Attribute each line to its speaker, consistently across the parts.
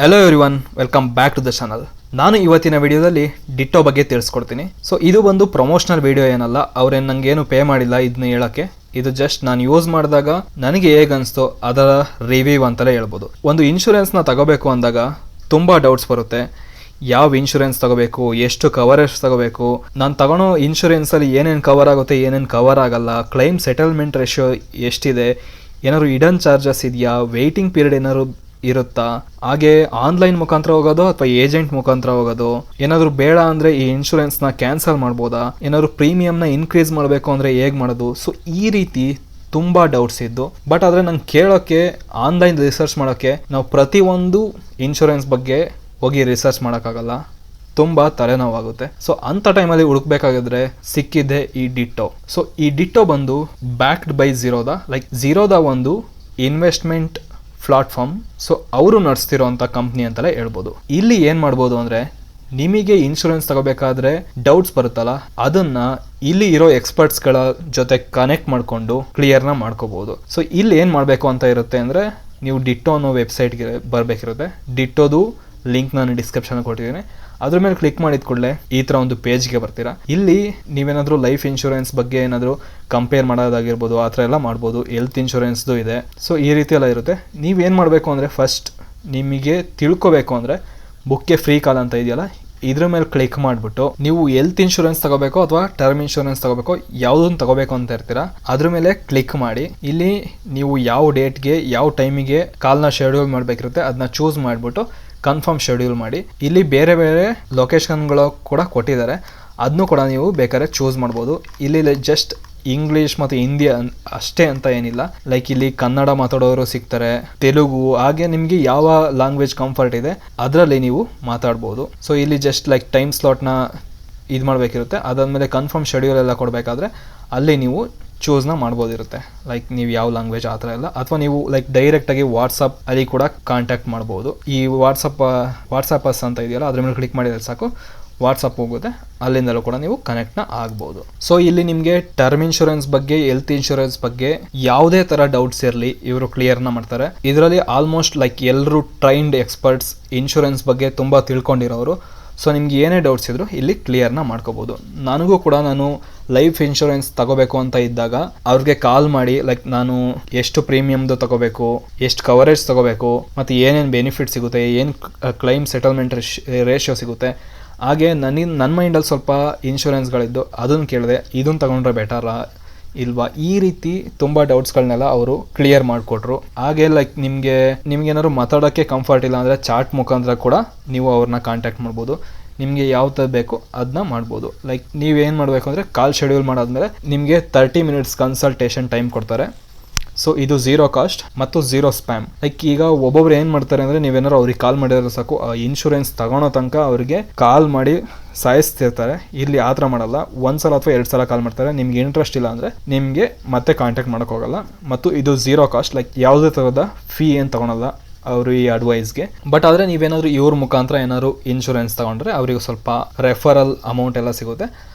Speaker 1: Hello everyone, welcome back to the channel. ನಾನು ಇವತ್ತಿನ ವಿಡಿಯೋದಲ್ಲಿ ಡಿಟ್ಟೋ ಬಗ್ಗೆ ತಿಳಿಸ್ಕೊಡ್ತೀನಿ. ಸೊ ಇದು ಒಂದು ಪ್ರಮೋಷನಲ್ ವಿಡಿಯೋ ಏನಲ್ಲ, ಅವ್ರೇನು ನನಗೇನು ಪೇ ಮಾಡಿಲ್ಲ ಇದನ್ನ ಹೇಳೋಕ್ಕೆ. ಇದು ಜಸ್ಟ್ ನಾನು ಯೂಸ್ ಮಾಡಿದಾಗ ನನಗೆ ಹೇಗೆ ಅನಿಸ್ತೋ ಅದರ ರಿವ್ಯೂ ಅಂತಲೇ ಹೇಳ್ಬೋದು. ಒಂದು ಇನ್ಶೂರೆನ್ಸ್ನ ತಗೋಬೇಕು ಅಂದಾಗ ತುಂಬ ಡೌಟ್ಸ್ ಬರುತ್ತೆ. ಯಾವ ಇನ್ಶೂರೆನ್ಸ್ ತಗೋಬೇಕು, ಎಷ್ಟು ಕವರೇಜ್ ತಗೋಬೇಕು, ನಾನು ತಗೊಳೋ ಇನ್ಶೂರೆನ್ಸಲ್ಲಿ ಏನೇನು ಕವರ್ ಆಗುತ್ತೆ, ಏನೇನು ಕವರ್ ಆಗಲ್ಲ, ಕ್ಲೈಮ್ ಸೆಟಲ್ಮೆಂಟ್ ರೇಷಿಯೋ ಎಷ್ಟಿದೆ, ಏನಾದ್ರು ಹಿಡನ್ ಚಾರ್ಜಸ್ ಇದೆಯಾ, ವೆಯ್ಟಿಂಗ್ ಪೀರಿಯಡ್ ಏನಾದ್ರು ಇರುತ್ತಾ, ಹಾಗೆ ಆನ್ಲೈನ್ ಮುಖಾಂತರ ಹೋಗೋದು ಅಥವಾ ಏಜೆಂಟ್ ಮುಖಾಂತರ ಹೋಗೋದು, ಏನಾದರೂ ಬೇಡ ಅಂದರೆ ಈ ಇನ್ಶೂರೆನ್ಸ್ನ ಕ್ಯಾನ್ಸಲ್ ಮಾಡ್ಬೋದಾ, ಏನಾದರೂ ಪ್ರೀಮಿಯಮ್ನ ಇನ್ಕ್ರೀಸ್ ಮಾಡಬೇಕು ಅಂದರೆ ಹೇಗೆ ಮಾಡೋದು. ಸೊ ಈ ರೀತಿ ತುಂಬ ಡೌಟ್ಸ್ ಇದ್ದು, ಬಟ್ ಆದರೆ ನಂಗೆ ಕೇಳೋಕ್ಕೆ, ಆನ್ಲೈನ್ ರಿಸರ್ಚ್ ಮಾಡೋಕ್ಕೆ ನಾವು ಪ್ರತಿಯೊಂದು ಇನ್ಶೂರೆನ್ಸ್ ಬಗ್ಗೆ ಹೋಗಿ ರಿಸರ್ಚ್ ಮಾಡೋಕ್ಕಾಗಲ್ಲ, ತುಂಬ ತಲೆನೋವಾಗುತ್ತೆ. ಸೊ ಅಂಥ ಟೈಮಲ್ಲಿ ಹುಡುಕ್ಬೇಕಾಗಿದ್ರೆ ಸಿಕ್ಕಿದ್ದೆ ಈ ಡಿಟ್ಟೋ. ಸೊ ಈ ಡಿಟ್ಟೋ ಬಂದು ಬ್ಯಾಕ್ಡ್ ಬೈ ಝೀರೋದ ಒಂದು ಇನ್ವೆಸ್ಟ್ಮೆಂಟ್ ಪ್ಲಾಟ್ಫಾರ್ಮ್. ಸೊ ಅವರು ನಡೆಸ್ತಿರೋಂಥ ಕಂಪ್ನಿ ಅಂತಲೇ ಹೇಳ್ಬೋದು. ಇಲ್ಲಿ ಏನು ಮಾಡ್ಬೋದು ಅಂದರೆ, ನಿಮಗೆ ಇನ್ಶೂರೆನ್ಸ್ ತಗೋಬೇಕಾದ್ರೆ ಡೌಟ್ಸ್ ಬರುತ್ತಲ್ಲ, ಅದನ್ನ ಇಲ್ಲಿ ಇರೋ ಎಕ್ಸ್ಪರ್ಟ್ಸ್ಗಳ ಜೊತೆ ಕನೆಕ್ಟ್ ಮಾಡಿಕೊಂಡು ಕ್ಲಿಯರ್ನ ಮಾಡ್ಕೋಬಹುದು. ಸೊ ಇಲ್ಲಿ ಏನು ಮಾಡಬೇಕು ಅಂತ ಇರುತ್ತೆ ಅಂದರೆ, ನೀವು ಡಿಟ್ಟೋ ಅನ್ನೋ ವೆಬ್ಸೈಟ್ಗೆ ಬರಬೇಕಿರುತ್ತೆ. ಡಿಟ್ಟೋದು ಲಿಂಕ್ ನಾನು ಡಿಸ್ಕ್ರಿಪ್ಷನ್ ಕೊಟ್ಟಿದ್ದೀನಿ. ಅದ್ರ ಮೇಲೆ ಕ್ಲಿಕ್ ಮಾಡಿದ ಕೂಡಲೇ ಈ ಥರ ಒಂದು ಪೇಜ್ಗೆ ಬರ್ತೀರಾ. ಇಲ್ಲಿ ನೀವೇನಾದರೂ ಲೈಫ್ ಇನ್ಶೂರೆನ್ಸ್ ಬಗ್ಗೆ ಏನಾದರೂ ಕಂಪೇರ್ ಮಾಡೋದಾಗಿರ್ಬೋದು, ಆ ಥರ ಎಲ್ಲ ಮಾಡ್ಬೋದು. ಹೆಲ್ತ್ ಇನ್ಶೂರೆನ್ಸ್ದು ಇದೆ. ಸೊ ಈ ರೀತಿ ಎಲ್ಲ ಇರುತ್ತೆ. ನೀವೇನು ಮಾಡಬೇಕು ಅಂದರೆ, ಫಸ್ಟ್ ನಿಮಗೆ ತಿಳ್ಕೊಬೇಕು ಅಂದರೆ ಬುಕ್ಗೆ ಫ್ರೀ ಕಾಲ್ ಅಂತ ಇದೆಯಲ್ಲ, ಇದ್ರ ಮೇಲೆ ಕ್ಲಿಕ್ ಮಾಡಿಬಿಟ್ಟು ನೀವು ಹೆಲ್ತ್ ಇನ್ಶೂರೆನ್ಸ್ ತಗೋಬೇಕು ಅಥವಾ ಟರ್ಮ್ ಇನ್ಶೂರೆನ್ಸ್ ತಗೋಬೇಕು, ಯಾವುದನ್ನು ತಗೋಬೇಕು ಅಂತ ಇರ್ತೀರಾ, ಅದ್ರ ಮೇಲೆ ಕ್ಲಿಕ್ ಮಾಡಿ. ಇಲ್ಲಿ ನೀವು ಯಾವ ಡೇಟ್ಗೆ ಯಾವ ಟೈಮಿಗೆ ಕಾಲ್ನ ಶೆಡ್ಯೂಲ್ ಮಾಡಬೇಕಿರುತ್ತೆ ಅದನ್ನ ಚೂಸ್ ಮಾಡಿಬಿಟ್ಟು ಕನ್ಫರ್ಮ್ ಶೆಡ್ಯೂಲ್ ಮಾಡಿ. ಇಲ್ಲಿ ಬೇರೆ ಬೇರೆ ಲೊಕೇಶನ್ಗಳು ಕೂಡ ಕೊಟ್ಟಿದ್ದಾರೆ, ಅದನ್ನು ಕೂಡ ನೀವು ಬೇಕಾದ್ರೆ ಚೂಸ್ ಮಾಡ್ಬೋದು. ಇಲ್ಲಿ ಜಸ್ಟ್ ಇಂಗ್ಲೀಷ್ ಮತ್ತು ಹಿಂದಿ ಅಷ್ಟೇ ಅಂತ ಏನಿಲ್ಲ. ಲೈಕ್ ಇಲ್ಲಿ ಕನ್ನಡ ಮಾತಾಡೋರು ಸಿಗ್ತಾರೆ, ತೆಲುಗು, ಹಾಗೆ ನಿಮಗೆ ಯಾವ ಲ್ಯಾಂಗ್ವೇಜ್ ಕಂಫರ್ಟ್ ಇದೆ ಅದರಲ್ಲಿ ನೀವು ಮಾತಾಡ್ಬೋದು. ಸೊ ಇಲ್ಲಿ ಜಸ್ಟ್ ಲೈಕ್ ಟೈಮ್ ಸ್ಲಾಟ್ನ ಇದು ಮಾಡಬೇಕಿರುತ್ತೆ. ಅದಾದಮೇಲೆ ಕನ್ಫರ್ಮ್ ಶೆಡ್ಯೂಲ್ ಎಲ್ಲ ಕೊಡಬೇಕಾದ್ರೆ ಅಲ್ಲಿ ನೀವು ಚೂಸ್ನ ಮಾಡ್ಬೋದಿರುತ್ತೆ. ಲೈಕ್ ನೀವು ಯಾವ ಲ್ಯಾಂಗ್ವೇಜ್ ಆ ಥರ ಎಲ್ಲ, ಅಥವಾ ನೀವು ಲೈಕ್ ಡೈರೆಕ್ಟಾಗಿ ವಾಟ್ಸಪ್ ಅಲ್ಲಿ ಕೂಡ ಕಾಂಟ್ಯಾಕ್ಟ್ ಮಾಡ್ಬೋದು. ಈ ವಾಟ್ಸಪ್ಪಸ್ ಅಂತ ಇದೆಯಲ್ಲ, ಅದ್ರ ಮೇಲೆ ಕ್ಲಿಕ್ ಮಾಡಿದ್ರೆ ಸಾಕು, ವಾಟ್ಸಪ್ ಹೋಗುತ್ತೆ, ಅಲ್ಲಿಂದಲೂ ಕೂಡ ನೀವು ಕನೆಕ್ಟ್ನ ಆಗ್ಬೋದು. ಸೊ ಇಲ್ಲಿ ನಿಮಗೆ ಟರ್ಮ್ ಇನ್ಶೂರೆನ್ಸ್ ಬಗ್ಗೆ, ಹೆಲ್ತ್ ಇನ್ಶೂರೆನ್ಸ್ ಬಗ್ಗೆ ಯಾವುದೇ ಥರ ಡೌಟ್ಸ್ ಇರಲಿ ಇವರು ಕ್ಲಿಯರ್ನ ಮಾಡ್ತಾರೆ. ಇದರಲ್ಲಿ ಆಲ್ಮೋಸ್ಟ್ ಲೈಕ್ ಎಲ್ಲರೂ ಟ್ರೈನ್ಡ್ ಎಕ್ಸ್ಪರ್ಟ್ಸ್, ಇನ್ಶೂರೆನ್ಸ್ ಬಗ್ಗೆ ತುಂಬ ತಿಳ್ಕೊಂಡಿರೋರು. ಸೊ ನಿಮ್ಗೆ ಏನೇ ಡೌಟ್ಸ್ ಇದ್ದರೂ ಇಲ್ಲಿ ಕ್ಲಿಯರ್ನ ಮಾಡ್ಕೋಬೋದು. ನನಗೂ ಕೂಡ ನಾನು ಲೈಫ್ ಇನ್ಶೂರೆನ್ಸ್ ತಗೋಬೇಕು ಅಂತ ಇದ್ದಾಗ ಅವ್ರಿಗೆ ಕಾಲ್ ಮಾಡಿ, ಲೈಕ್ ನಾನು ಎಷ್ಟು ಪ್ರೀಮಿಯಮ್ದು ತಗೋಬೇಕು, ಎಷ್ಟು ಕವರೇಜ್ ತಗೋಬೇಕು, ಮತ್ತು ಏನೇನು ಬೆನಿಫಿಟ್ ಸಿಗುತ್ತೆ, ಏನು ಕ್ಲೈಮ್ ಸೆಟಲ್ಮೆಂಟ್ ರೇಷಿಯೋ ಸಿಗುತ್ತೆ, ಹಾಗೆ ನನ್ನ ಮೈಂಡಲ್ಲಿ ಸ್ವಲ್ಪ ಇನ್ಶೂರೆನ್ಸ್ಗಳಿದ್ದು ಅದನ್ನು ಕೇಳಿದೆ, ಇದನ್ನು ತಗೊಂಡ್ರೆ ಬೆಟರಾ ಇಲ್ವಾ, ಈ ರೀತಿ ತುಂಬ ಡೌಟ್ಸ್ಗಳನ್ನೆಲ್ಲ ಅವರು ಕ್ಲಿಯರ್ ಮಾಡಿಕೊಟ್ರು. ಹಾಗೆ ಲೈಕ್ ನಿಮಗೆ ಏನಾದ್ರು ಮಾತಾಡೋಕ್ಕೆ ಕಂಫರ್ಟ್ ಇಲ್ಲ ಅಂದರೆ ಚಾಟ್ ಮುಖಾಂತರ ಕೂಡ ನೀವು ಅವ್ರನ್ನ ಕಾಂಟ್ಯಾಕ್ಟ್ ಮಾಡ್ಬೋದು. ನಿಮಗೆ ಯಾವ್ದು ಬೇಕು ಅದನ್ನ ಮಾಡ್ಬೋದು. ಲೈಕ್ ನೀವೇನು ಮಾಡಬೇಕು ಅಂದರೆ, ಕಾಲ್ ಶೆಡ್ಯೂಲ್ ಮಾಡಾದ್ಮೇಲೆ ನಿಮಗೆ 30 ಮಿನಿಟ್ಸ್ ಕನ್ಸಲ್ಟೇಷನ್ ಟೈಮ್ ಕೊಡ್ತಾರೆ. ಸೊ ಇದು ಝೀರೋ ಕಾಸ್ಟ್ ಮತ್ತು ಝೀರೋ ಸ್ಪ್ಯಾಮ್. ಲೈಕ್ ಈಗ ಒಬ್ಬೊಬ್ರು ಏನು ಮಾಡ್ತಾರೆ ಅಂದರೆ, ನೀವೇನಾದ್ರು ಅವ್ರಿಗೆ ಕಾಲ್ ಮಾಡಿದ್ರೆ ಸಾಕು, ಆ ಇನ್ಶೂರೆನ್ಸ್ ತಗೊಳೋ ತನಕ ಅವ್ರಿಗೆ ಕಾಲ್ ಮಾಡಿ ಸಾಯಿಸ್ತಿರ್ತಾರೆ. ಇಲ್ಲಿ ಆ ಥರ ಮಾಡಲ್ಲ. ಒಂದ್ಸಲ ಅಥವಾ 2 ಸಲ ಕಾಲ್ ಮಾಡ್ತಾರೆ. ನಿಮ್ಗೆ ಇಂಟ್ರೆಸ್ಟ್ ಇಲ್ಲ ಅಂದರೆ ನಿಮಗೆ ಮತ್ತೆ ಕಾಂಟ್ಯಾಕ್ಟ್ ಮಾಡೋಕ್ಕೋಗಲ್ಲ. ಮತ್ತು ಇದು ಝೀರೋ ಕಾಸ್ಟ್, ಲೈಕ್ ಯಾವುದೇ ಥರದ ಫೀ ಏನು ತಗೊಳಲ್ಲ ಅವರು ಈ ಅಡ್ವೈಸ್ಗೆ. ಬಟ್ ಆದರೆ ನೀವೇನಾದರೂ ಇವ್ರ ಮುಖಾಂತರ ಏನಾದ್ರು ಇನ್ಶೂರೆನ್ಸ್ ತಗೊಂಡ್ರೆ ಅವರಿಗೆ ಸ್ವಲ್ಪ ರೆಫರಲ್ ಅಮೌಂಟ್ ಎಲ್ಲ ಸಿಗುತ್ತೆ,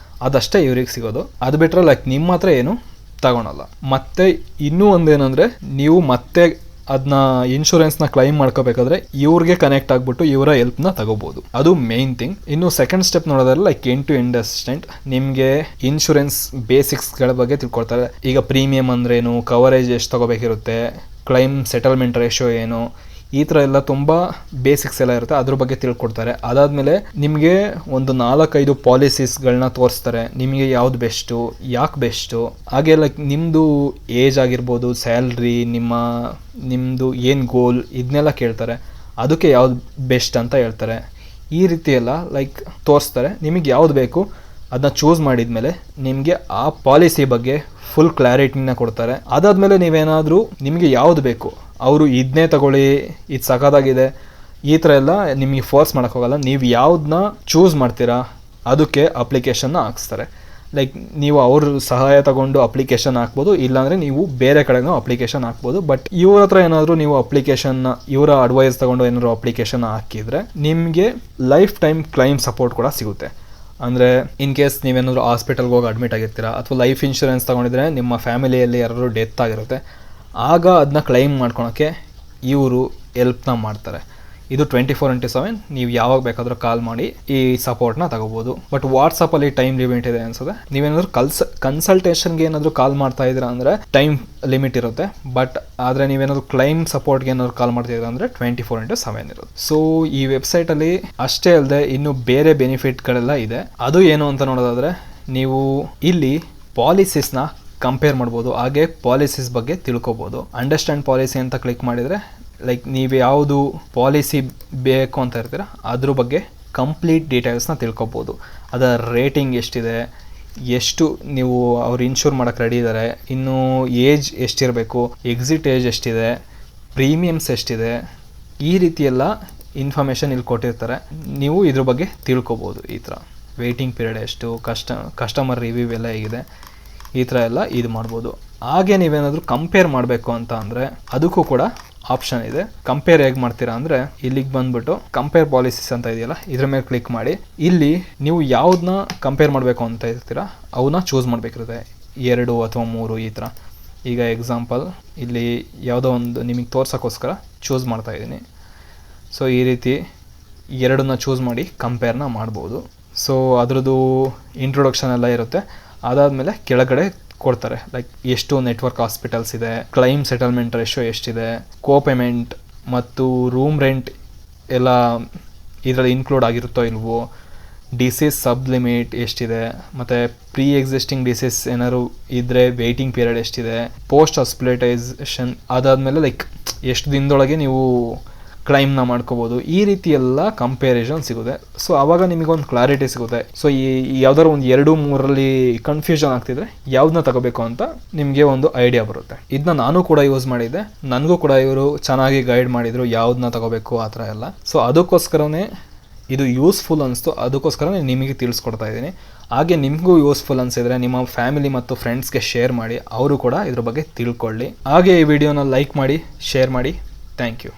Speaker 1: ಅದಷ್ಟೇ ಇವ್ರಿಗೆ ಸಿಗೋದು. ಅದು ಬಿಟ್ಟರೆ ಲೈಕ್ ನಿಮ್ಮ ಹತ್ರ ಏನು ತಗೊಳಲ್ಲ. ಮತ್ತೆ ಇನ್ನೂ ಒಂದೇನಂದರೆ, ನೀವು ಮತ್ತೆ ಅದನ್ನ ಇನ್ಶೂರೆನ್ಸ್ನ ಕ್ಲೈಮ್ ಮಾಡ್ಕೋಬೇಕಾದ್ರೆ ಇವ್ರಿಗೆ ಕನೆಕ್ಟ್ ಆಗಿಬಿಟ್ಟು ಇವರ ಹೆಲ್ಪ್ನ ತಗೋಬೋದು. ಅದು ಮೇನ್ ಥಿಂಗ್. ಇನ್ನು ಸೆಕೆಂಡ್ ಸ್ಟೆಪ್ ನೋಡೋದ್ರಲ್ಲಿ like end to end assistant ನಿಮಗೆ ಇನ್ಶೂರೆನ್ಸ್ ಬೇಸಿಕ್ಸ್ಗಳ ಬಗ್ಗೆ ತಿಳ್ಕೊಳ್ತಾರೆ. ಈಗ ಪ್ರೀಮಿಯಮ್ ಅಂದ್ರೇನು, ಕವರೇಜ್ ಎಷ್ಟು ತಗೋಬೇಕಿರುತ್ತೆ, ಕ್ಲೈಮ್ ಸೆಟಲ್ಮೆಂಟ್ ರೇಷಿಯೋ ಏನು, ಈ ಥರ ಎಲ್ಲ ತುಂಬ ಬೇಸಿಕ್ಸ್ ಎಲ್ಲ ಇರುತ್ತೆ, ಅದ್ರ ಬಗ್ಗೆ ತಿಳ್ಕೊಡ್ತಾರೆ. ಅದಾದಮೇಲೆ ನಿಮಗೆ ಒಂದು 4-5 ಪಾಲಿಸೀಸ್ಗಳನ್ನ ತೋರಿಸ್ತಾರೆ. ನಿಮಗೆ ಯಾವ್ದು ಬೆಸ್ಟು, ಯಾಕೆ ಬೆಸ್ಟು, ಹಾಗೆ ಲೈಕ್ ನಿಮ್ಮದು ಏಜ್ ಆಗಿರ್ಬೋದು, ಸ್ಯಾಲ್ರಿ, ನಿಮ್ಮದು ಏನು ಗೋಲ್, ಇದನ್ನೆಲ್ಲ ಕೇಳ್ತಾರೆ. ಅದಕ್ಕೆ ಯಾವ್ದು ಬೆಸ್ಟ್ ಅಂತ ಹೇಳ್ತಾರೆ. ಈ ರೀತಿ ಎಲ್ಲ ಲೈಕ್ ತೋರಿಸ್ತಾರೆ. ನಿಮಗೆ ಯಾವ್ದು ಬೇಕು ಅದನ್ನ ಚೂಸ್ ಮಾಡಿದ್ಮೇಲೆ ನಿಮಗೆ ಆ ಪಾಲಿಸಿ ಬಗ್ಗೆ ಫುಲ್ ಕ್ಲಾರಿಟಿನ ಕೊಡ್ತಾರೆ. ಅದಾದಮೇಲೆ ನೀವೇನಾದರೂ ನಿಮಗೆ ಯಾವ್ದು ಬೇಕು, ಅವರು ಇದನ್ನೇ ತಗೊಳ್ಳಿ, ಇದು ಸಖತ್ತಾಗಿದೆ, ಈ ಥರ ಎಲ್ಲ ನಿಮಗೆ ಫೋರ್ಸ್ ಮಾಡೋಕ್ಕೋಗಲ್ಲ. ನೀವು ಯಾವುದನ್ನ ಚೂಸ್ ಮಾಡ್ತೀರಾ ಅದಕ್ಕೆ ಅಪ್ಲಿಕೇಶನ್ನ ಹಾಕ್ಸ್ತಾರೆ. ಲೈಕ್ ನೀವು ಅವ್ರ ಸಹಾಯ ತಗೊಂಡು ಅಪ್ಲಿಕೇಶನ್ ಹಾಕ್ಬೋದು, ಇಲ್ಲಾಂದರೆ ನೀವು ಬೇರೆ ಕಡೆನೂ ಅಪ್ಲಿಕೇಶನ್ ಹಾಕ್ಬೋದು. ಬಟ್ ಇವ್ರ ಹತ್ರ ಏನಾದರೂ ನೀವು ಅಪ್ಲಿಕೇಶನ್ನ, ಇವರ ಅಡ್ವೈಸ್ ತಗೊಂಡು ಏನಾದರೂ ಅಪ್ಲಿಕೇಶನ್ ಹಾಕಿದರೆ ನಿಮಗೆ ಲೈಫ್ ಟೈಮ್ ಕ್ಲೈಮ್ ಸಪೋರ್ಟ್ ಕೂಡ ಸಿಗುತ್ತೆ. ಅಂದರೆ ಇನ್ ಕೇಸ್ ನೀವೇನಾದರೂ ಹಾಸ್ಪಿಟಲ್ಗೆ ಹೋಗಿ ಅಡ್ಮಿಟ್ ಆಗಿರ್ತೀರಾ, ಅಥವಾ ಲೈಫ್ ಇನ್ಶೂರೆನ್ಸ್ ತೊಗೊಂಡಿದ್ರೆ ನಿಮ್ಮ ಫ್ಯಾಮಿಲಿಯಲ್ಲಿ ಯಾರಾದರೂ ಡೆತ್ ಆಗಿರುತ್ತೆ, ಆಗ ಅದನ್ನ ಕ್ಲೈಮ್ ಮಾಡ್ಕೊಳಕ್ಕೆ ಇವರು ಹೆಲ್ಪ್ನ ಮಾಡ್ತಾರೆ. ಇದು 24/7 ನೀವು ಯಾವಾಗ ಬೇಕಾದರೂ ಕಾಲ್ ಮಾಡಿ ಈ ಸಪೋರ್ಟ್ನ ತಗೋಬಹುದು. ಬಟ್ ವಾಟ್ಸಪ್ಪಲ್ಲಿ ಟೈಮ್ ಲಿಮಿಟ್ ಇದೆ ಅನ್ಸುತ್ತೆ. ನೀವೇನಾದರೂ ಕನ್ಸಲ್ಟೇಷನ್ಗೆ ಏನಾದರೂ ಕಾಲ್ ಮಾಡ್ತಾ ಇದ್ದೀರಾ ಅಂದರೆ ಟೈಮ್ ಲಿಮಿಟ್ ಇರುತ್ತೆ. ಬಟ್ ಆದರೆ ನೀವೇನಾದರೂ ಕ್ಲೈಮ್ ಸಪೋರ್ಟ್ಗೆ ಏನಾದರೂ ಕಾಲ್ ಮಾಡ್ತಿದ್ದೀರಾ ಅಂದರೆ 24/7 ಇರುತ್ತೆ. ಸೊ ಈ ವೆಬ್ಸೈಟಲ್ಲಿ ಅಷ್ಟೇ ಅಲ್ಲದೆ ಇನ್ನು ಬೇರೆ ಬೆನಿಫಿಟ್ಗಳೆಲ್ಲ ಇದೆ. ಅದು ಏನು ಅಂತ ನೋಡೋದಾದರೆ, ನೀವು ಇಲ್ಲಿ ಪಾಲಿಸೀಸ್ನ ಕಂಪೇರ್ ಮಾಡ್ಬೋದು, ಹಾಗೆ ಪಾಲಿಸೀಸ್ ಬಗ್ಗೆ ತಿಳ್ಕೊಬೋದು. ಅಂಡರ್ಸ್ಟ್ಯಾಂಡ್ ಪಾಲಿಸಿ ಅಂತ ಕ್ಲಿಕ್ ಮಾಡಿದರೆ ಲೈಕ್ ನೀವು ಯಾವುದು ಪಾಲಿಸಿ ಬೇಕು ಅಂತ ಇರ್ತೀರ ಅದ್ರ ಬಗ್ಗೆ ಕಂಪ್ಲೀಟ್ ಡೀಟೇಲ್ಸ್ನ ತಿಳ್ಕೊಬೋದು. ಅದರ ರೇಟಿಂಗ್ ಎಷ್ಟಿದೆ, ಎಷ್ಟು ನೀವು ಅವ್ರು ಇನ್ಶೂರ್ ಮಾಡೋಕ್ಕೆ ರೆಡಿ ಇದ್ದಾರೆ, ಇನ್ನು ಏಜ್ ಎಷ್ಟಿರಬೇಕು, ಎಕ್ಸಿಟ್ ಏಜ್ ಎಷ್ಟಿದೆ, ಪ್ರೀಮಿಯಮ್ಸ್ ಎಷ್ಟಿದೆ, ಈ ರೀತಿಯೆಲ್ಲ ಇನ್ಫಾರ್ಮೇಷನ್ ಇಲ್ಲಿ ಕೊಟ್ಟಿರ್ತಾರೆ. ನೀವು ಇದ್ರ ಬಗ್ಗೆ ತಿಳ್ಕೊಬೋದು. ಈ ಥರ ವೆಯ್ಟಿಂಗ್ ಪೀರಿಯಡ್ ಎಷ್ಟು, ಕಸ್ಟಮರ್ ರಿವ್ಯೂ ಎಲ್ಲ ಹೇಗಿದೆ, ಈ ಥರ ಎಲ್ಲ ಇದು ಮಾಡ್ಬೋದು. ಹಾಗೆ ನೀವೇನಾದರೂ ಕಂಪೇರ್ ಮಾಡಬೇಕು ಅಂತ ಅಂದರೆ ಅದಕ್ಕೂ ಕೂಡ ಆಪ್ಷನ್ ಇದೆ. ಕಂಪೇರ್ ಹೇಗೆ ಮಾಡ್ತೀರಾ ಅಂದರೆ ಇಲ್ಲಿಗೆ ಬಂದುಬಿಟ್ಟು ಕಂಪೇರ್ ಪಾಲಿಸೀಸ್ ಅಂತ ಇದೆಯಲ್ಲ, ಇದ್ರ ಮೇಲೆ ಕ್ಲಿಕ್ ಮಾಡಿ ಇಲ್ಲಿ ನೀವು ಯಾವುದನ್ನ ಕಂಪೇರ್ ಮಾಡಬೇಕು ಅಂತ ಇರ್ತೀರಾ ಅವನ್ನ ಚೂಸ್ ಮಾಡಬೇಕಿರುತ್ತೆ. 2 ಅಥವಾ 3 ಈ ಥರ. ಈಗ ಎಕ್ಸಾಂಪಲ್ ಇಲ್ಲಿ ಯಾವುದೋ ಒಂದು ನಿಮಗೆ ತೋರ್ಸೋಕ್ಕೋಸ್ಕರ ಚೂಸ್ ಮಾಡ್ತಾಯಿದ್ದೀನಿ. ಸೊ ಈ ರೀತಿ 2ನ್ನ ಚೂಸ್ ಮಾಡಿ ಕಂಪೇರ್ನ ಮಾಡ್ಬೋದು. ಸೊ ಅದರದ್ದು ಇಂಟ್ರೊಡಕ್ಷನ್ ಎಲ್ಲ ಇರುತ್ತೆ. ಅದಾದಮೇಲೆ ಕೆಳಗಡೆ ಕೊಡ್ತಾರೆ ಲೈಕ್ ಎಷ್ಟು ನೆಟ್ವರ್ಕ್ ಹಾಸ್ಪಿಟಲ್ಸ್ ಇದೆ, ಕ್ಲೈಮ್ ಸೆಟಲ್ಮೆಂಟ್ ರೇಷಿಯೋ ಎಷ್ಟಿದೆ, ಕೋ ಪೇಮೆಂಟ್ ಮತ್ತು ರೂಮ್ ರೆಂಟ್ ಎಲ್ಲ ಇದರಲ್ಲಿ ಇನ್ಕ್ಲೂಡ್ ಆಗಿರುತ್ತೋ ಇಲ್ವೋ, ಡಿಸೀಸ್ ಸಬ್ ಲಿಮಿಟ್ ಎಷ್ಟಿದೆ, ಮತ್ತು ಪ್ರೀ ಎಕ್ಸಿಸ್ಟಿಂಗ್ ಡಿಸೀಸ್ ಏನಾದ್ರು ಇದ್ದರೆ ವೆಯ್ಟಿಂಗ್ ಪೀರಿಯಡ್ ಎಷ್ಟಿದೆ, ಪೋಸ್ಟ್ ಹಾಸ್ಪಿಟಲೈಸೇಷನ್ ಅದಾದಮೇಲೆ ಲೈಕ್ ಎಷ್ಟು ದಿನದೊಳಗೆ ನೀವು ಕ್ಲೈಮ್ನ ಮಾಡ್ಕೋಬೋದು. ಈ ರೀತಿ ಎಲ್ಲ ಕಂಪ್ಯಾರಿಸನ್ ಸಿಗುತ್ತೆ. ಸೊ ಆವಾಗ ನಿಮಗೊಂದು ಕ್ಲಾರಿಟಿ ಸಿಗುತ್ತೆ. ಸೊ ಈ ಯಾವ್ದಾದ್ರು ಒಂದು 2-3ರಲ್ಲಿ ಕನ್ಫ್ಯೂಷನ್ ಆಗ್ತಿದ್ರೆ ಯಾವ್ದನ್ನ ತಗೋಬೇಕು ಅಂತ ನಿಮಗೆ ಒಂದು ಐಡಿಯಾ ಬರುತ್ತೆ. ಇದನ್ನ ನಾನು ಕೂಡ ಯೂಸ್ ಮಾಡಿದ್ದೆ, ನನಗೂ ಕೂಡ ಇವರು ಚೆನ್ನಾಗಿ ಗೈಡ್ ಮಾಡಿದರು ಯಾವ್ದನ್ನ ತಗೋಬೇಕು ಆ ಥರ ಎಲ್ಲ. ಸೊ ಅದಕ್ಕೋಸ್ಕರನೇ ಇದು ಯೂಸ್ಫುಲ್ ಅನಿಸ್ತು, ಅದಕ್ಕೋಸ್ಕರ ನಿಮಗೆ ತಿಳಿಸ್ಕೊಡ್ತಾ ಇದ್ದೀನಿ. ಹಾಗೆ ನಿಮಗೂ ಯೂಸ್ಫುಲ್ ಅನಿಸಿದರೆ ನಿಮ್ಮ ಫ್ಯಾಮಿಲಿ ಮತ್ತು ಫ್ರೆಂಡ್ಸ್ಗೆ ಶೇರ್ ಮಾಡಿ, ಅವರು ಕೂಡ ಇದ್ರ ಬಗ್ಗೆ ತಿಳ್ಕೊಳ್ಳಿ. ಹಾಗೆ ಈ ವಿಡಿಯೋನ ಲೈಕ್ ಮಾಡಿ, ಶೇರ್ ಮಾಡಿ. Thank you.